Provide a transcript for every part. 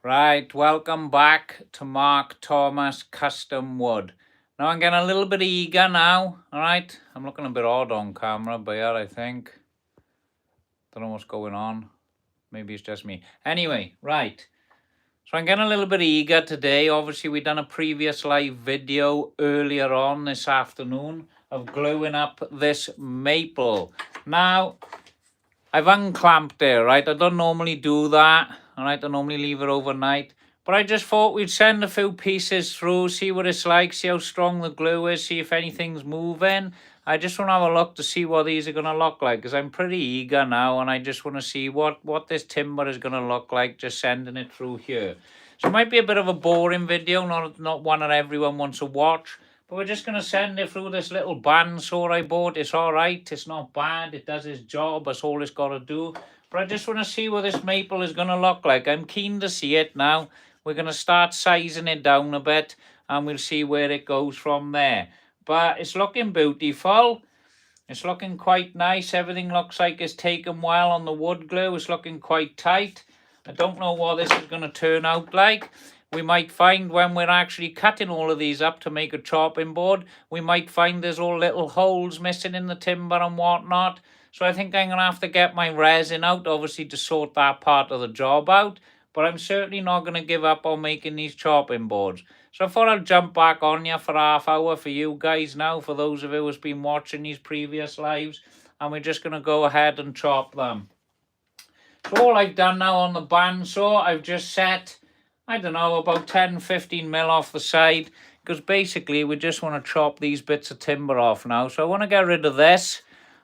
Right, welcome back to Mark Thomas Custom Wood. Now I'm getting a little bit eager now, alright? I'm looking a bit odd on camera, but yeah, I think. Don't know what's going on. Maybe it's just me. Anyway, right. So I'm getting a little bit eager today. Obviously, we done a previous live video earlier on this afternoon of gluing up this maple. Now, I've unclamped it, right? I don't normally do that, all right? I normally leave it overnight. But I just thought we'd send a few pieces through, see what it's like, see how strong the glue is, see if anything's moving. I just want to have a look to see what these are going to look like, because I'm pretty eager now, and I just want to see what this timber is going to look like, just sending it through here. So it might be a bit of a boring video, not one that everyone wants to watch. But we're just going to send it through this little bandsaw I bought. It's all right. It's not bad. It does its job. That's all it's got to do. But I just want to see what this maple is going to look like. I'm keen to see it now. We're going to start sizing it down a bit, and we'll see where it goes from there. But it's looking beautiful. It's looking quite nice. Everything looks like it's taken well on the wood glue. It's looking quite tight. I don't know what this is going to turn out like. We might find when we're actually cutting all of these up to make a chopping board, we might find there's all little holes missing in the timber and whatnot. So I think I'm going to have to get my resin out, obviously, to sort that part of the job out. But I'm certainly not going to give up on making these chopping boards. So I thought I'd jump back on you for half hour for you guys now, for those of you who's been watching these previous lives. And we're just going to go ahead and chop them. So all I've done now on the bandsaw, I've just set, I don't know, about 10-15 mil off the side, because basically we just want to chop these bits of timber off now. So I want to get rid of this,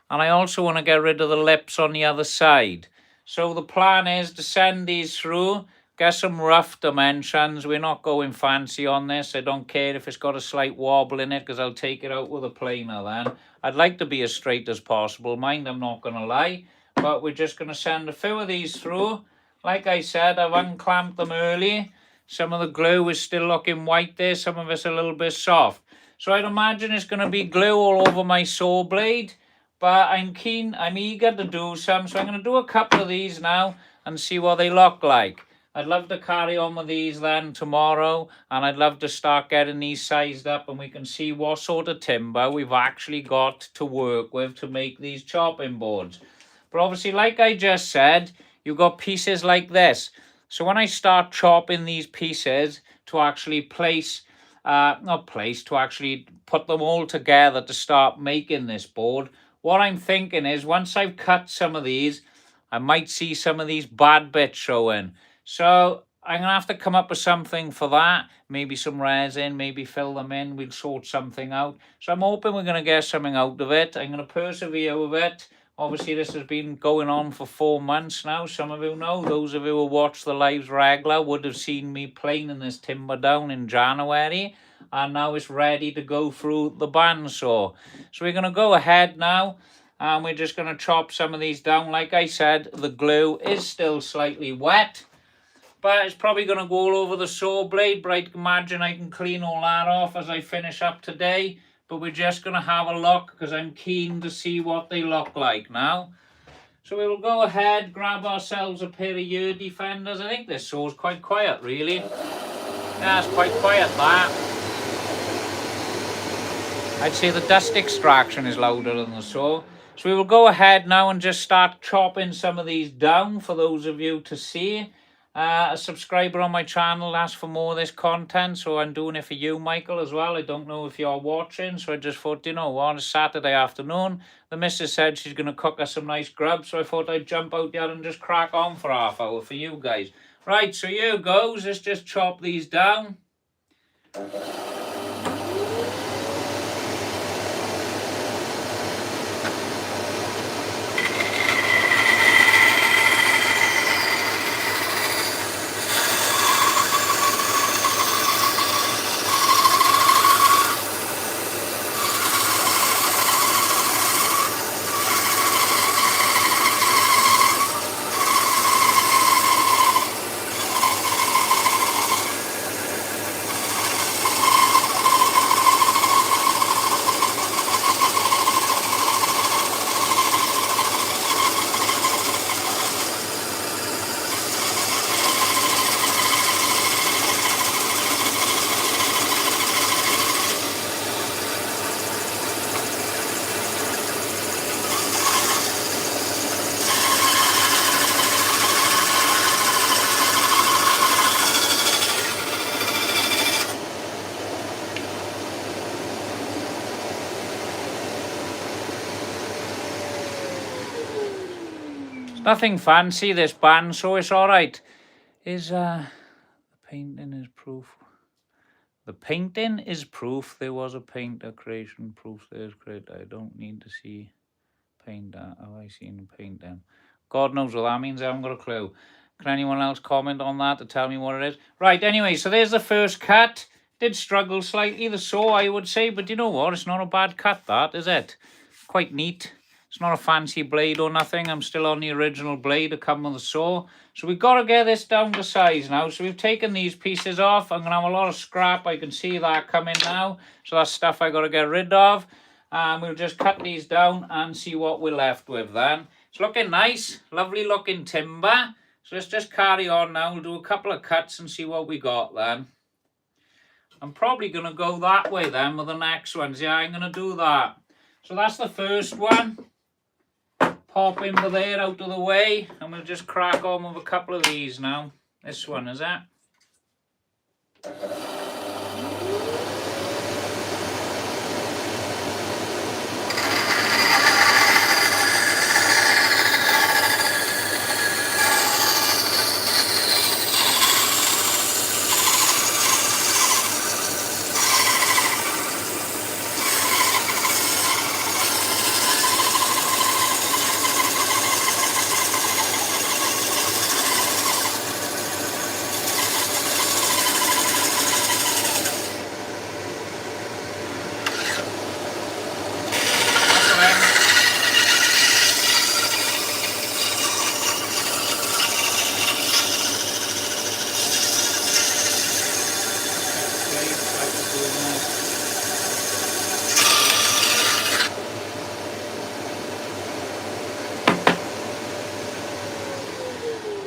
and I also want to get rid of the lips on the other side. So the plan is to send these through, get some rough dimensions. We're not going fancy on this. I don't care if it's got a slight wobble in it, because I'll take it out with a planer then. I'd like to be as straight as possible, mind, I'm not going to lie. But we're just going to send a few of these through. Like I said, I've unclamped them early. Some of the glue is still looking white there. Some of it's a little bit soft. So I'd imagine it's going to be glue all over my saw blade. But I'm eager to do some. So I'm going to do a couple of these now and see what they look like. I'd love to carry on with these then tomorrow. And I'd love to start getting these sized up, and we can see what sort of timber we've actually got to work with to make these chopping boards. But obviously, like I just said, you've got pieces like this. So when I start chopping these pieces to actually to actually put them all together to start making this board, what I'm thinking is once I've cut some of these, I might see some of these bad bits showing. So I'm going to have to come up with something for that. Maybe some resin, maybe fill them in. We'll sort something out. So I'm hoping we're going to get something out of it. I'm going to persevere with it. Obviously, this has been going on for 4 months now. Some of you know, those of you who watch the lives regular would have seen me planing this timber down in January. And now it's ready to go through the bandsaw. So we're going to go ahead now. And we're just going to chop some of these down. Like I said, the glue is still slightly wet. But it's probably going to go all over the saw blade. But I imagine I can clean all that off as I finish up today. But we're just going to have a look because I'm keen to see what they look like now. So we'll go ahead, grab ourselves a pair of ear defenders. I think this saw's quite quiet, really. Yeah, it's quite quiet, that. I'd say the dust extraction is louder than the saw. So we will go ahead now and just start chopping some of these down for those of you to see. A subscriber on my channel asked for more of this content, so I'm doing it for you, Michael, as well. I don't know if you're watching, so I just thought, you know, on a Saturday afternoon, the missus said she's going to cook us some nice grub, so I thought I'd jump out there and just crack on for half hour for you guys. Right, so here goes. Let's just chop these down. Nothing fancy, this band, so it's alright. Is, the painting is proof. The painting is proof there was a painter creation. Proof there's great. I don't need to see paint. Have I seen painting? God knows what that means. I haven't got a clue. Can anyone else comment on that to tell me what it is? Right, anyway, so there's the first cut. Did struggle slightly, the saw, I would say, but you know what? It's not a bad cut, that, is it? Quite neat. It's not a fancy blade or nothing. I'm still on the original blade to come with the saw. So we've got to get this down to size now. So we've taken these pieces off. I'm going to have a lot of scrap. I can see that coming now. So that's stuff I got to get rid of. We'll just cut these down and see what we're left with then. It's looking nice. Lovely looking timber. So let's just carry on now. We'll do a couple of cuts and see what we got then. I'm probably going to go that way then with the next ones. Yeah, I'm going to do that. So that's the first one. Pop into there out of the way. And we'll just crack on with a couple of these now. This one, is that?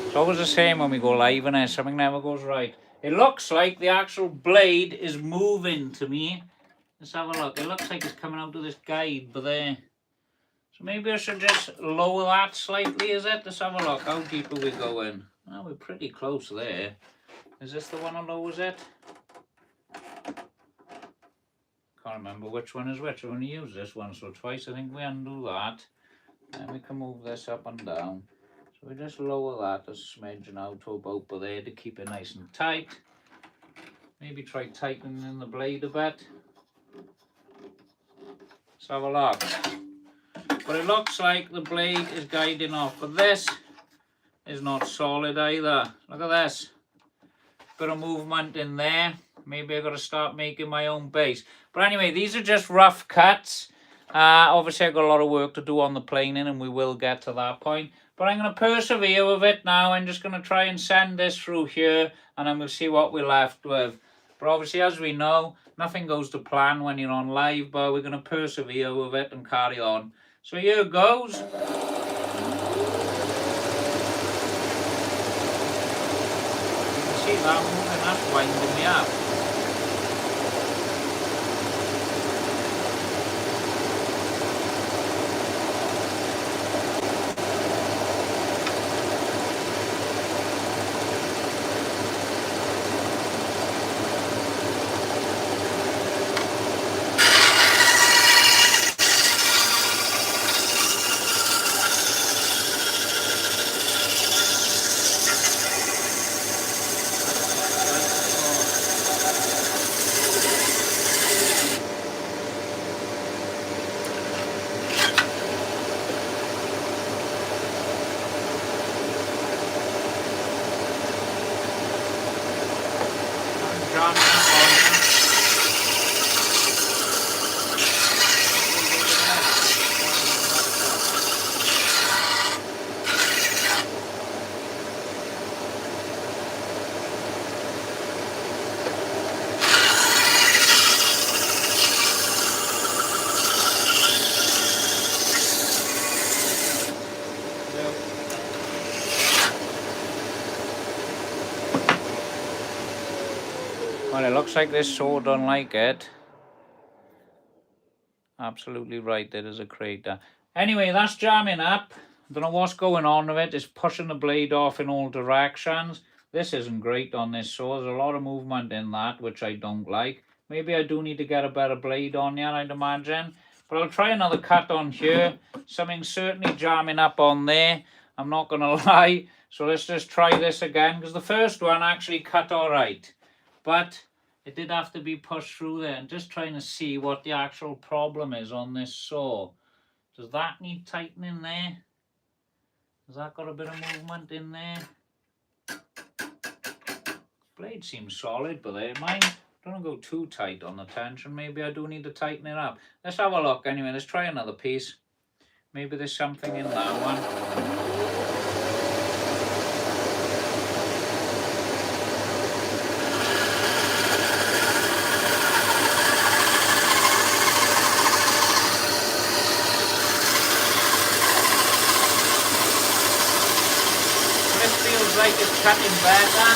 It's always the same when we go live and something never goes right. It looks like the actual blade is moving to me. Let's have a look. It looks like it's coming out of this guide, but there. So maybe I should just lower that slightly, is it? Let's have a look. How deep are we going? Oh, we're pretty close there. Is this the one that lowers it? Can't remember which one is which. I've only used this once or twice. I think we undo that. Then we can move this up and down. So we just lower that a smidge now to about there to keep it nice and tight. Maybe try tightening the blade a bit. Let's have a look. But it looks like the blade is guiding off. But this is not solid either. Look at this. Bit of movement in there. Maybe I got to start making my own base. But anyway, these are just rough cuts. Obviously, I've got a lot of work to do on the planing, and we will get to that point. But I'm going to persevere with it now. I'm just going to try and send this through here, and then we'll see what we're left with. But obviously, as we know, nothing goes to plan when you're on live, but we're going to persevere with it and carry on. So here it goes. You can see that moving, that's winding me up. Well, it looks like this saw don't like it. Absolutely right, there is a crater. Anyway, that's jamming up. I don't know what's going on with it. It's pushing the blade off in all directions. This isn't great on this saw. There's a lot of movement in that, which I don't like. Maybe I do need to get a better blade on here, I'd imagine. But I'll try another cut on here. Something certainly jamming up on there. I'm not going to lie. So let's just try this again, because the first one actually cut all right. But it did have to be pushed through there. And just trying to see what the actual problem is on this saw. Does that need tightening there? Has that got a bit of movement in there? Blade seems solid, but there, mine don't go too tight on the tension. Maybe I do need to tighten it up. Let's have a look anyway. Let's try another piece. Maybe there's something in that one. Like it's cutting better.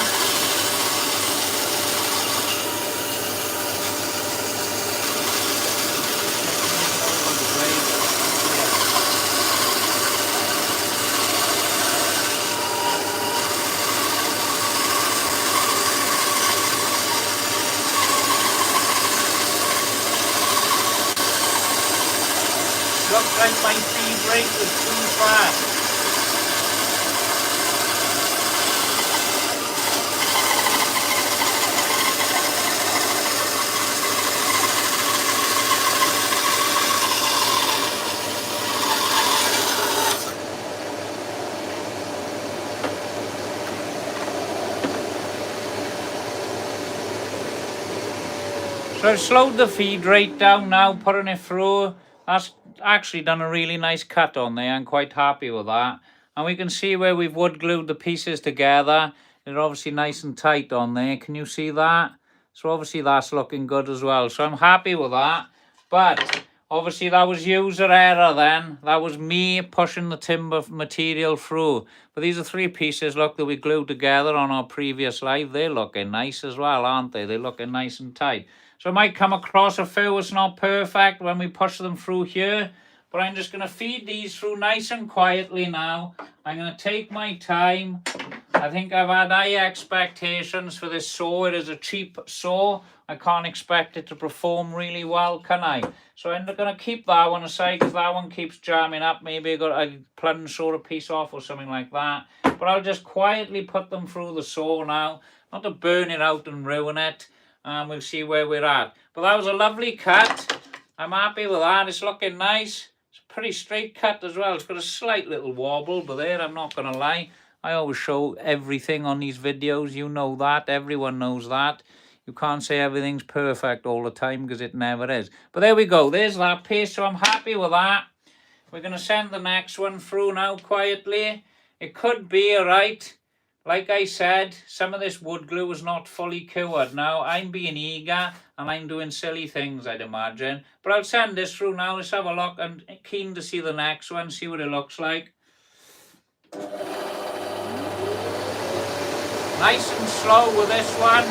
Looks like my feed rate was too fast. So I've slowed the feed rate down now, putting it through. That's actually done a really nice cut on there. I'm quite happy with that. And we can see where we've wood glued the pieces together. They're obviously nice and tight on there. Can you see that? So obviously that's looking good as well. So I'm happy with that. But obviously that was user error then. That was me pushing the timber material through. But these are three pieces, look, that we glued together on our previous live. They're looking nice as well, aren't they? They're looking nice and tight. So it might come across a few, it's not perfect when we push them through here. But I'm just going to feed these through nice and quietly now. I'm going to take my time. I think I've had high expectations for this saw. It is a cheap saw. I can't expect it to perform really well, can I? So I'm going to keep that one aside because that one keeps jamming up. Maybe I plunge sort of piece off or something like that. But I'll just quietly put them through the saw now. Not to burn it out and ruin it. And we'll see where we're at. But that was a lovely cut. I'm happy with that. It's looking nice. It's a pretty straight cut as well. It's got a slight little wobble, but there, I'm not going to lie. I always show everything on these videos. You know that. Everyone knows that. You can't say everything's perfect all the time because it never is. But there we go. There's that piece. So I'm happy with that. We're going to send the next one through now quietly. It could be all right. Like I said, some of this wood glue is not fully cured. Now, I'm being eager and I'm doing silly things, I'd imagine. But I'll send this through now. Let's have a look. I'm keen to see the next one, see what it looks like. Nice and slow with this one.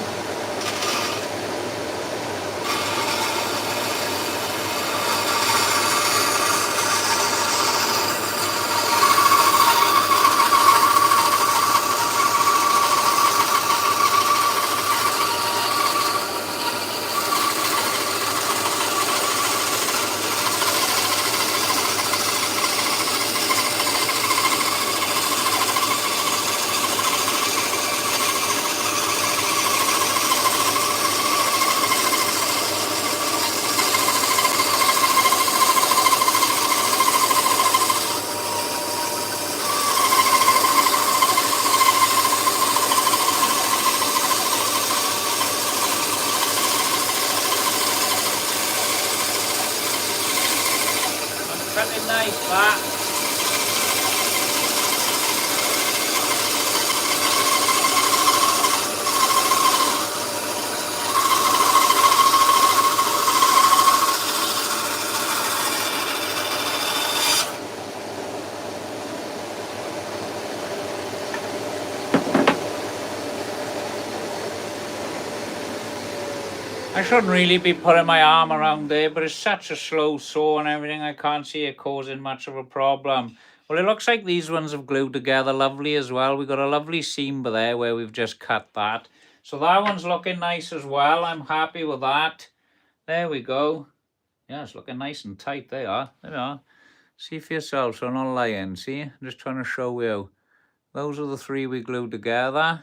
Pretty nice that. I shouldn't really be putting my arm around there, but it's such a slow saw and everything, I can't see it causing much of a problem. Well, it looks like these ones have glued together lovely as well. We've got a lovely seam there where we've just cut that. So that one's looking nice as well. I'm happy with that. There we go. Yeah, it's looking nice and tight. They are. See for yourself, so I'm not lying. See, I'm just trying to show you. Those are the three we glued together.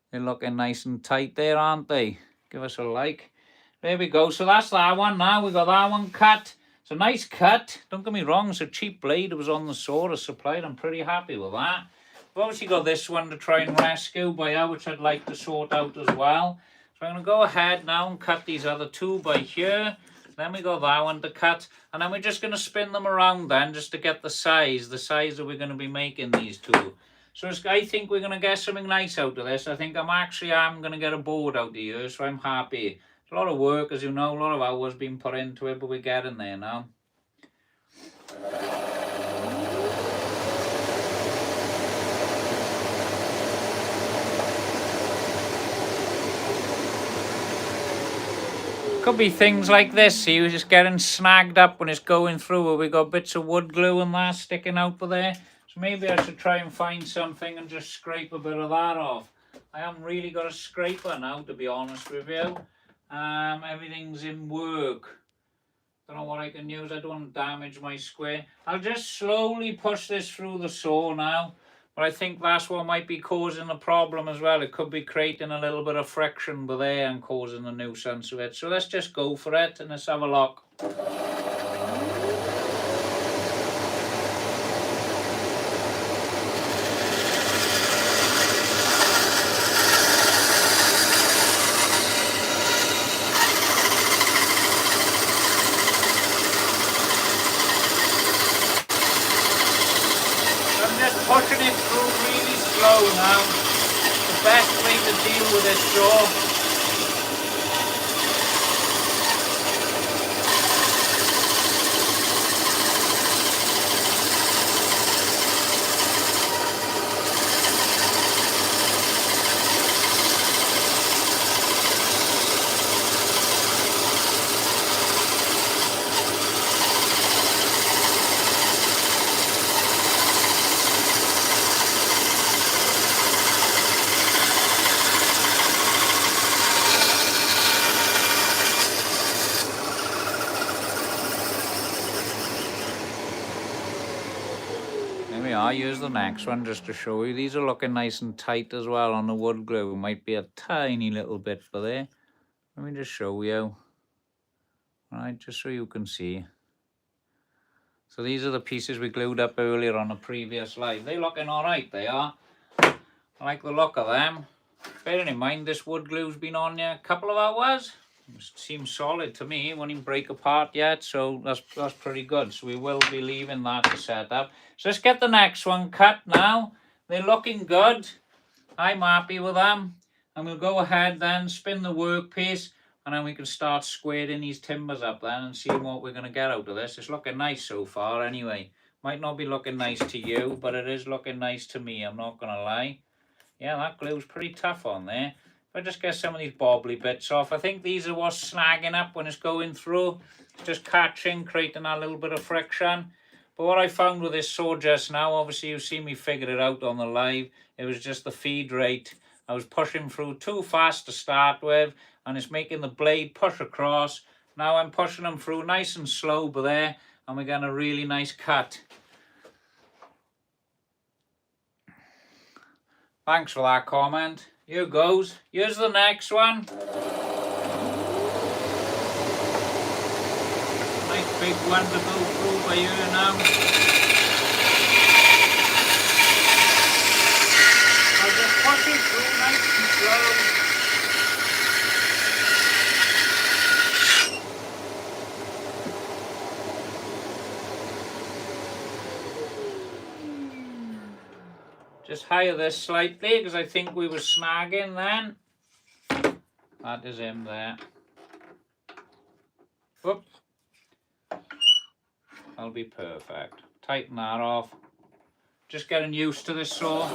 They're looking nice and tight there, aren't they? Give us a like. There we go. So that's that one now. We got that one cut. It's a nice cut. Don't get me wrong, it's a cheap blade. It was on the Saurus supplied. I'm pretty happy with that. We've obviously got this one to try and rescue by how, which I'd like to sort out as well. So I'm going to go ahead now and cut these other two by here. Then we got that one to cut. And then we're just going to spin them around then just to get the size that we're going to be making these two. So I think we're going to get something nice out of this. I think I'm going to get a board out of here, so I'm happy. It's a lot of work, as you know, a lot of hours being put into it, but we're getting there now. Could be things like this, see, we're just getting snagged up when it's going through, where we got bits of wood glue and that sticking out for there. So maybe I should try and find something and just scrape a bit of that off. I haven't really got a scraper now, to be honest with you. Everything's in work. Don't know what I can use. I don't want to damage my square. I'll just slowly push this through the saw now. But I think that's what might be causing the problem as well. It could be creating a little bit of friction with there and causing a nuisance with it. So let's just go for it and let's have a look. Pushing it through really slow now. The best way to deal with this saw. I'll use the next one just to show you. These are looking nice and tight as well on the wood glue. Might be a tiny little bit for there. Let me just show you. Alright, just so you can see. So these are the pieces we glued up earlier on the previous live. They're looking alright, they are. I like the look of them. Bearing in mind this wood glue's been on there a couple of hours. It seems solid to me. It won't even break apart yet, so that's pretty good. So we will be leaving that to set up. So let's get the next one cut now. They're looking good. I'm happy with them. And we'll go ahead then, spin the workpiece, and then we can start squaring these timbers up then and see what we're going to get out of this. It's looking nice so far anyway. Might not be looking nice to you, but it is looking nice to me, I'm not going to lie. Yeah, that glue's pretty tough on there. If I just get some of these bobbly bits off, I think these are what's snagging up when it's going through. It's just catching, creating that little bit of friction. But what I found with this saw just now, obviously you've seen me figure it out on the live, it was just the feed rate. I was pushing through too fast to start with, and it's making the blade push across. Now I'm pushing them through nice and slow but there, and we're getting a really nice cut. Thanks for that comment. Here goes. Here's the next one. Nice big one to go through by here now. I'll just push it through nice and slow. Just higher this slightly because I think we were snagging then. That is him there. Whoop. That'll be perfect. Tighten that off. Just getting used to this saw.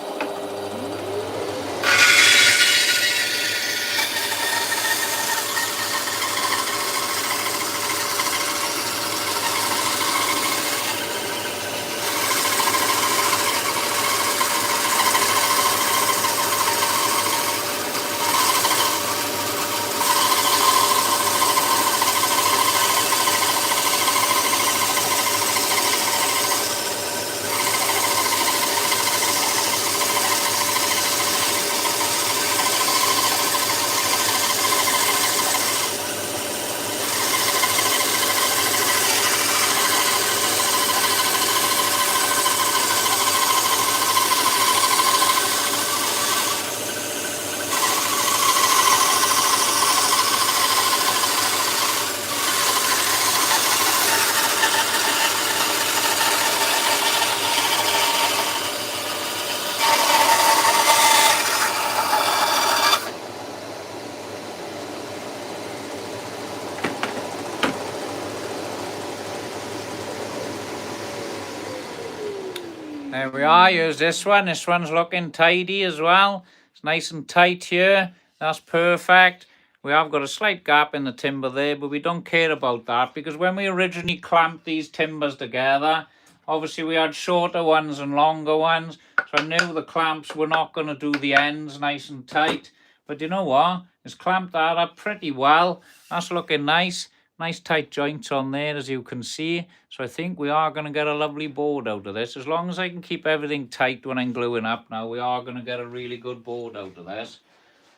There we are. Here's this one. This one's looking tidy as well. It's nice and tight here. That's perfect. We have got a slight gap in the timber there, but we don't care about that because when we originally clamped these timbers together, obviously we had shorter ones and longer ones. So I knew the clamps were not going to do the ends nice and tight. But you know what? It's clamped that up pretty well. That's looking nice. Nice tight joints on there, as you can see. So I think we are going to get a lovely board out of this. As long as I can keep everything tight when I'm gluing up now, we are going to get a really good board out of this.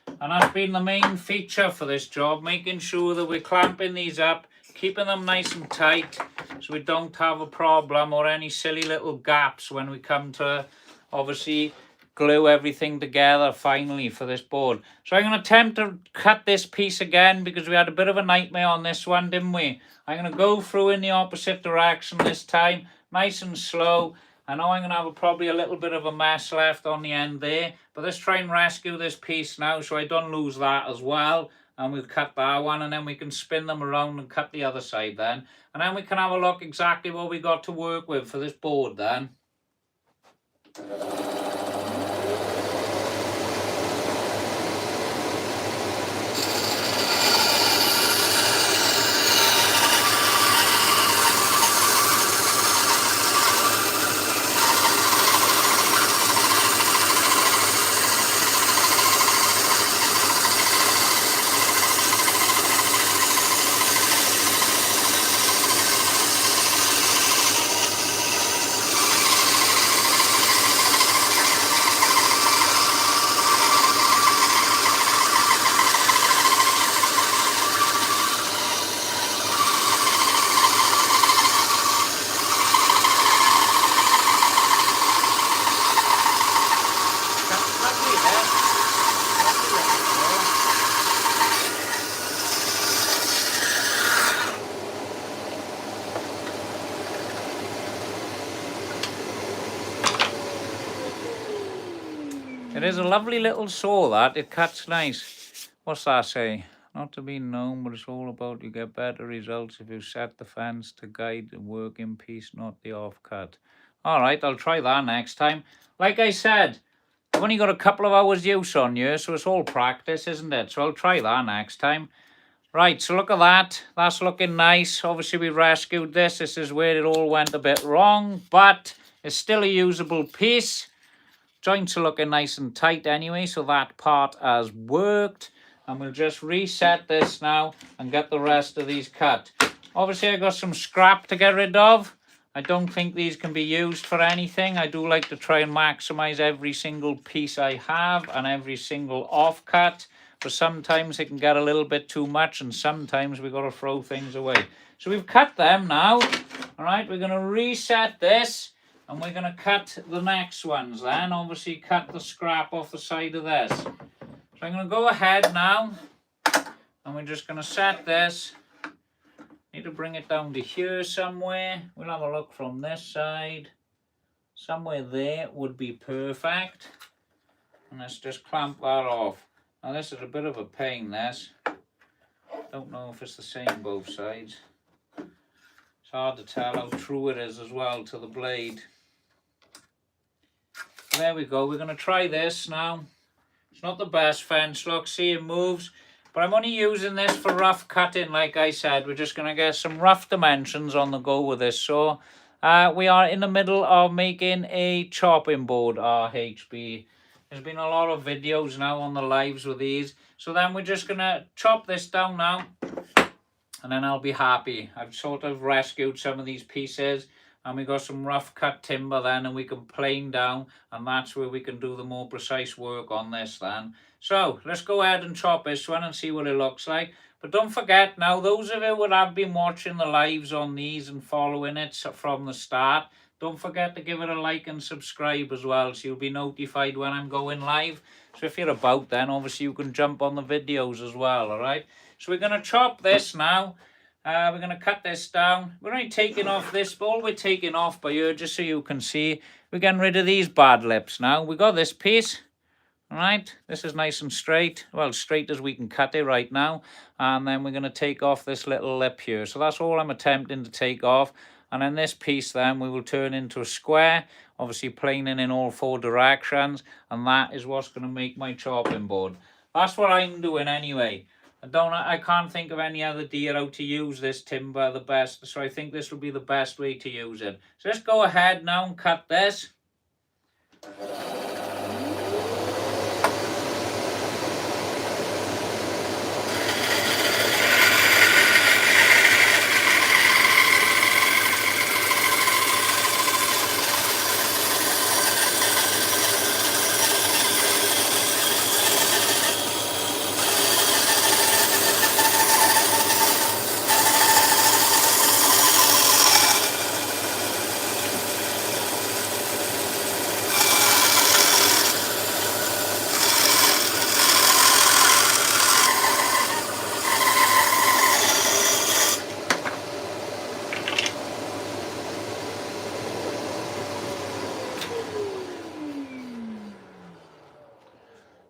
And that's been the main feature for this job, making sure that we're clamping these up, keeping them nice and tight so we don't have a problem or any silly little gaps when we come to, obviously, glue everything together finally for this board. So I'm going to attempt to cut this piece again because we had a bit of a nightmare on this one, didn't we? I'm going to go through in the opposite direction this time, nice and slow. I know I'm going to have probably a little bit of a mess left on the end there, but let's try and rescue this piece now so I don't lose that as well. And we'll cut that one and then we can spin them around and cut the other side then. And then we can have a look exactly what we got to work with for this board then. It is a lovely little saw that, it cuts nice. What's that say? Not to be known, but it's all about you get better results if you set the fence to guide the work in piece, not the offcut. Alright, I'll try that next time. Like I said, I've only got a couple of hours use on you, so it's all practice, isn't it? So I'll try that next time. Right, so look at that. That's looking nice. Obviously we rescued this. This is where it all went a bit wrong, but it's still a usable piece. Joints are looking nice and tight anyway, so that part has worked. And we'll just reset this now and get the rest of these cut. Obviously, I got some scrap to get rid of. I don't think these can be used for anything. I do like to try and maximize every single piece I have and every single offcut. But sometimes it can get a little bit too much and sometimes we've got to throw things away. So we've cut them now. All right, we're going to reset this. And we're going to cut the next ones then. Obviously cut the scrap off the side of this. So I'm going to go ahead now. And we're just going to set this. Need to bring it down to here somewhere. We'll have a look from this side. Somewhere there would be perfect. And let's just clamp that off. Now this is a bit of a pain, this. Don't know if it's the same both sides. It's hard to tell how true it is as well to the blade. There we go, we're going to try this now. It's not the best fence, look, see it moves. But I'm only using this for rough cutting, like I said. We're just going to get some rough dimensions on the go with this saw. We are in the middle of making a chopping board RHB. There's been a lot of videos now on the lives with these. So then we're just going to chop this down now. And then I'll be happy. I've sort of rescued some of these pieces. And we got some rough cut timber then, and we can plane down, and that's where we can do the more precise work on this then. So let's go ahead and chop this one and see what it looks like. But don't forget now, those of you that have been watching the lives on these and following it from the start, don't forget to give it a like and subscribe as well, so you'll be notified when I'm going live. So if you're about then, obviously you can jump on the videos as well, all right? So we're going to chop this now. We're going to cut this down. We're only taking off this, but all we're taking off by here, just so you can see, we're getting rid of these bad lips now. We got this piece, all right? This is nice and straight, well, straight as we can cut it right now. And then we're going to take off this little lip here. So that's all I'm attempting to take off. And then this piece then we will turn into a square. obviously planing in all 4 directions, and that is what's going to make my chopping board. That's what I'm doing anyway. I can't think of any other deer how to use this timber the best, so I think this will be the best way to use it. So let's go ahead now and cut this.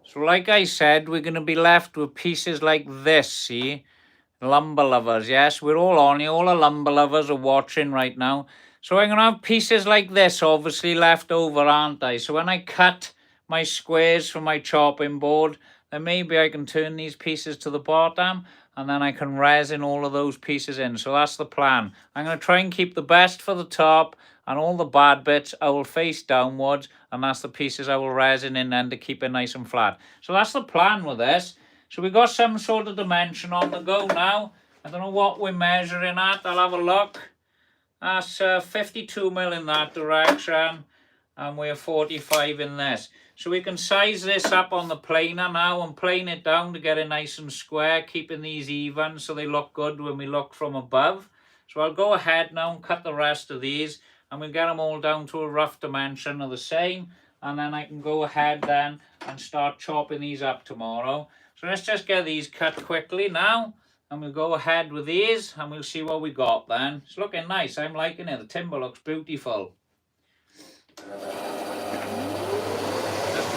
So like I said, we're going to be left with pieces like this, see? Lumber lovers, yes, we're all on here. All the lumber lovers are watching right now. So I'm going to have pieces like this obviously left over, aren't I? So when I cut my squares from my chopping board, then maybe I can turn these pieces to the bottom and then I can resin all of those pieces in. So that's the plan. I'm going to try and keep the best for the top, and all the bad bits I will face downwards, and that's the pieces I will resin in then to keep it nice and flat. So that's the plan with this. So we got some sort of dimension on the go now. I don't know what we're measuring at. I'll have a look. That's 52 mil in that direction, and we're 45 in this. So we can size this up on the planer now and plane it down to get it nice and square, keeping these even so they look good when we look from above. So I'll go ahead now and cut the rest of these, and we'll get them all down to a rough dimension of the same, and then I can go ahead then and start chopping these up tomorrow. So let's just get these cut quickly now, and we'll go ahead with these and we'll see what we got then. It's looking nice. I'm liking it. The timber looks beautiful. Just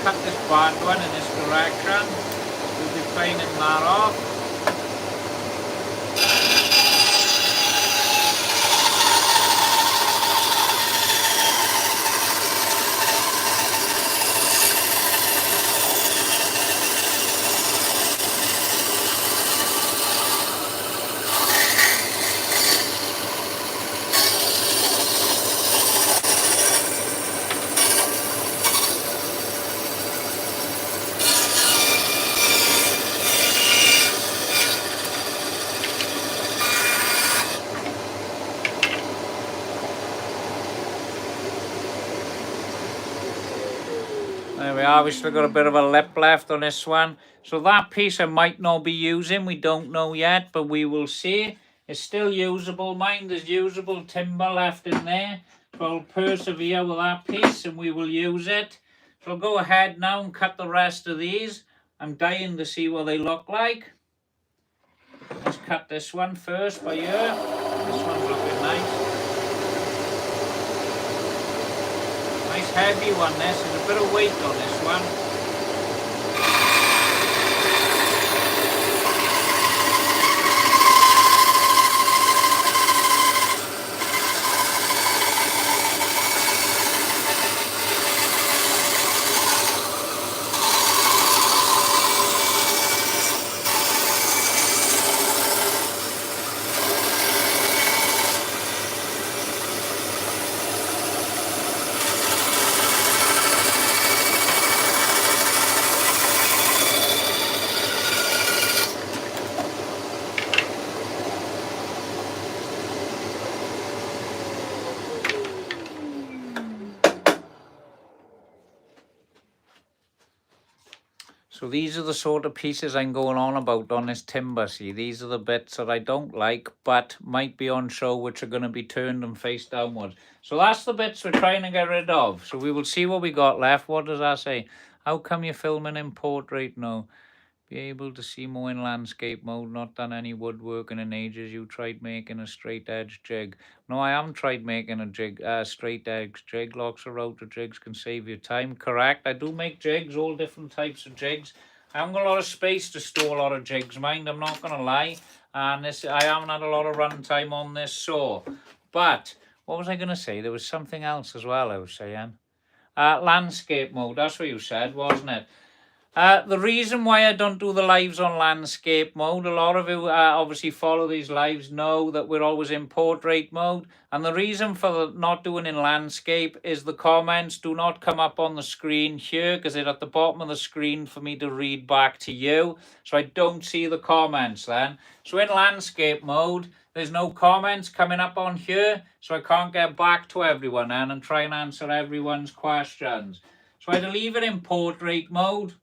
cut this bad one in this direction. We'll be planing that off. There we are, we've still got a bit of a lip left on this one. So that piece I might not be using, we don't know yet, but we will see. It's still usable, mind, there's usable timber left in there. So I'll persevere with that piece and we will use it. So I'll go ahead now and cut the rest of these. I'm dying to see what they look like. Let's cut this one first by here. This one's looking nice. Nice heavy one, this. There's a bit of weight on this one. So these are the sort of pieces I'm going on about on this timber, see. These are the bits that I don't like, but might be on show, which are going to be turned and face downwards. So that's the bits we're trying to get rid of. So we will see what we got left. What does that say? How come you're filming in portrait now? Be able to see more in landscape mode. Not done any woodworking in ages. You tried making a straight edge jig. No, I haven't tried making a straight edge jig. Lots of router jigs can save you time. Correct. I do make jigs, all different types of jigs. I haven't got a lot of space to store a lot of jigs, mind. I'm not going to lie. And I haven't had a lot of run time on this saw. But what was I going to say? There was something else as well I was saying. Landscape mode, that's what you said, wasn't it? The reason why I don't do the lives on landscape mode, a lot of you obviously follow these lives know that we're always in portrait mode. And the reason for not doing in landscape is the comments do not come up on the screen here because they're at the bottom of the screen for me to read back to you. So I don't see the comments then. So in landscape mode, there's no comments coming up on here. So I can't get back to everyone then and try and answer everyone's questions. So I had to leave it in portrait mode.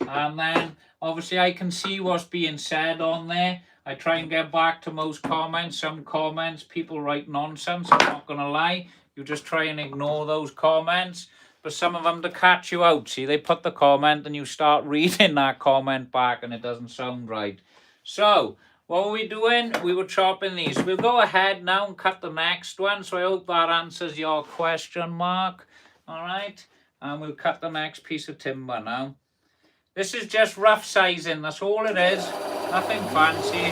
And then obviously I can see what's being said on there. I try and get back to most comments. Some comments people write nonsense, I'm not gonna lie. You just try and ignore those comments, but some of them to catch you out. See, they put the comment and you start reading that comment back and it doesn't sound right. So what were we doing? We were chopping these. We'll go ahead now and cut the next one. So I hope that answers your question, Mark. All right, and we'll cut the next piece of timber now. This is just rough sizing, that's all it is, nothing fancy.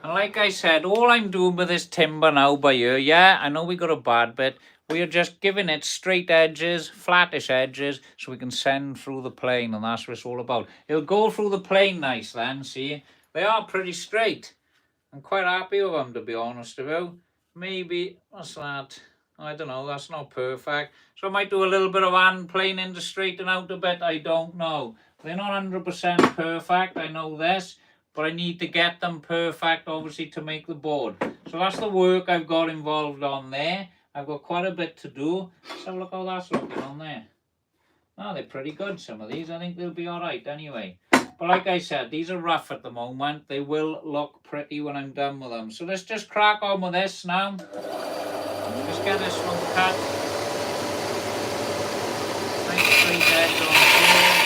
Like I said, all I'm doing with this timber now by here, yeah, I know we got a bad bit. We are just giving it straight edges, flattish edges, so we can send through the plane, and that's what it's all about. It'll go through the plane nice then, see? They are pretty straight. I'm quite happy with them, to be honest with you. Maybe, what's that? I don't know, that's not perfect. So I might do a little bit of hand planing to straighten out a bit, I don't know. They're not 100% perfect, I know this. But I need to get them perfect, obviously, to make the board. So that's the work I've got involved on there. I've got quite a bit to do. So look how that's looking on there. Oh, they're pretty good, some of these. I think they'll be all right anyway. But like I said, these are rough at the moment. They will look pretty when I'm done with them. So let's just crack on with this now. Just get this one cut. Nice straight edge on here.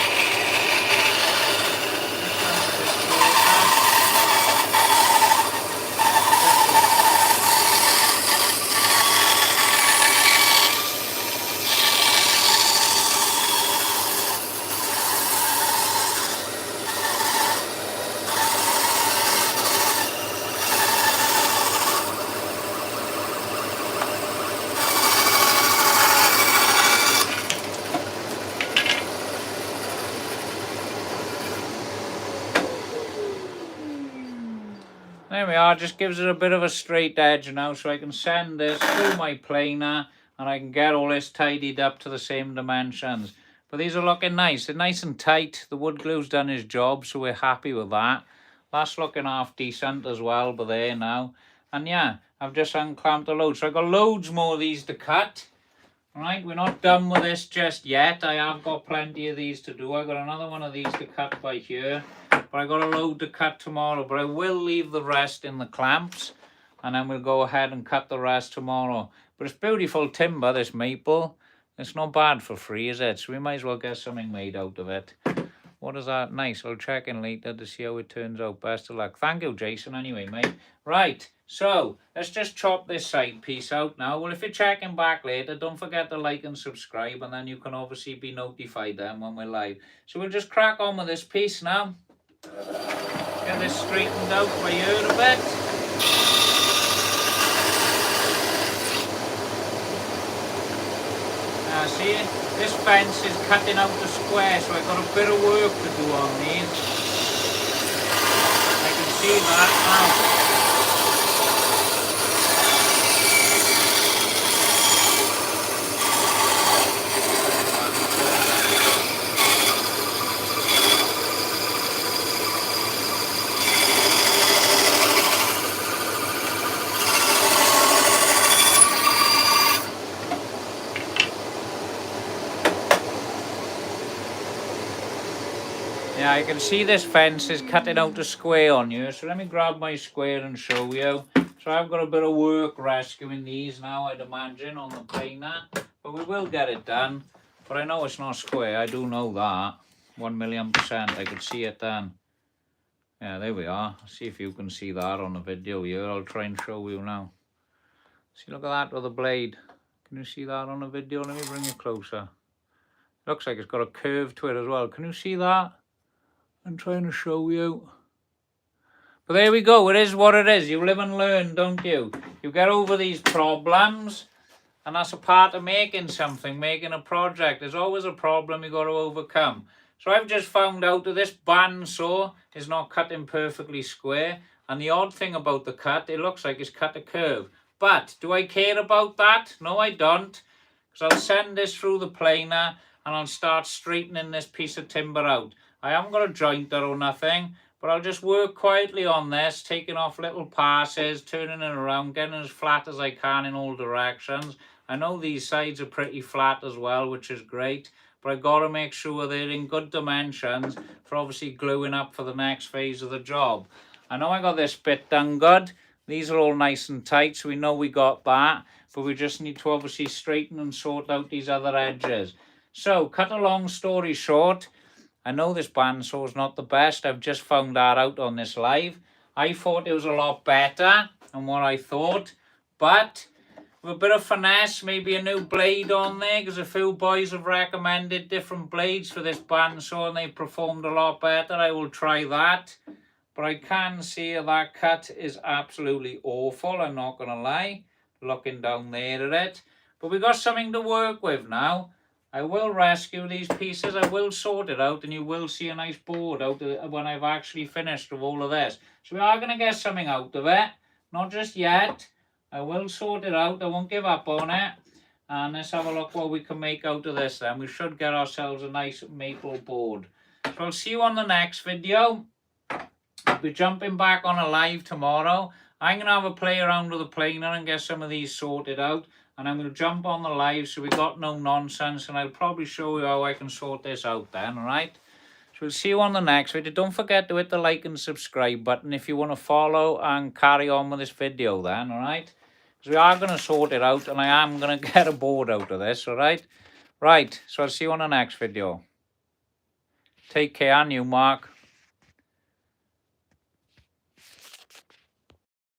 There we are, just gives it a bit of a straight edge now, so I can send this through my planer and I can get all this tidied up to the same dimensions. But these are looking nice, they're nice and tight. The wood glue's done his job, so we're happy with that. That's looking half decent as well, but there now. And yeah, I've just unclamped a load, so I've got loads more of these to cut. Right, we're not done with this just yet. I have got plenty of these to do. I've got another one of these to cut by here. But I got a load to cut tomorrow, but I will leave the rest in the clamps and then we'll go ahead and cut the rest tomorrow. But it's beautiful timber, this maple. It's not bad for free, is it? So we might as well get something made out of it. What is that? Nice. I'll check in later to see how it turns out. Best of luck. Thank you, Jason, anyway, mate. Right, so let's just chop this side piece out now. Well, if you're checking back later, don't forget to like and subscribe, and then you can obviously be notified then when we're live. So we'll just crack on with this piece now. Get this straightened out by ear a bit. See, this fence is cutting out the square, so I've got a bit of work to do on these. I can see that now. Yeah, I can see this fence is cutting out a square on you. So let me grab my square and show you. So I've got a bit of work rescuing these now, I'd imagine, on the planer. But we will get it done. But I know it's not square. I do know that. 1,000,000%. I could see it then. Yeah, there we are. See if you can see that on the video here. I'll try and show you now. See, look at that with the blade. Can you see that on the video? Let me bring it closer. Looks like it's got a curve to it as well. Can you see that? I'm trying to show you. But there we go. It is what it is. You live and learn, don't you? You get over these problems, and that's a part of making something, making a project. There's always a problem you got to overcome. So I've just found out that this bandsaw is not cutting perfectly square. And the odd thing about the cut, it looks like it's cut a curve. But do I care about that? No, I don't. Because I'll send this through the planer and I'll start straightening this piece of timber out. I haven't got a jointer or nothing, but I'll just work quietly on this, taking off little passes, turning it around, getting as flat as I can in all directions. I know these sides are pretty flat as well, which is great, but I've got to make sure they're in good dimensions for obviously gluing up for the next phase of the job. I know I got this bit done good. These are all nice and tight, so we know we got that, but we just need to obviously straighten and sort out these other edges. So, cut a long story short, I know this bandsaw is not the best. I've just found that out on this live. I thought it was a lot better than what I thought, but with a bit of finesse, maybe a new blade on there, because a few boys have recommended different blades for this bandsaw and they've performed a lot better. I will try that. But I can see that cut is absolutely awful, I'm not going to lie, looking down there at it. But we've got something to work with now. I will rescue these pieces, I will sort it out, and you will see a nice board out when I've actually finished with all of this. So we are going to get something out of it, not just yet. I will sort it out, I won't give up on it. And let's have a look what we can make out of this then. We should get ourselves a nice maple board. So I'll see you on the next video. I'll be jumping back on a live tomorrow. I'm going to have a play around with the planer and get some of these sorted out. And I'm going to jump on the live so we got no nonsense. And I'll probably show you how I can sort this out then, alright? So we'll see you on the next video. Don't forget to hit the like and subscribe button if you want to follow and carry on with this video then, alright? Because we are going to sort it out and I am going to get a board out of this, alright? Right, so I'll see you on the next video. Take care, and you, Mark.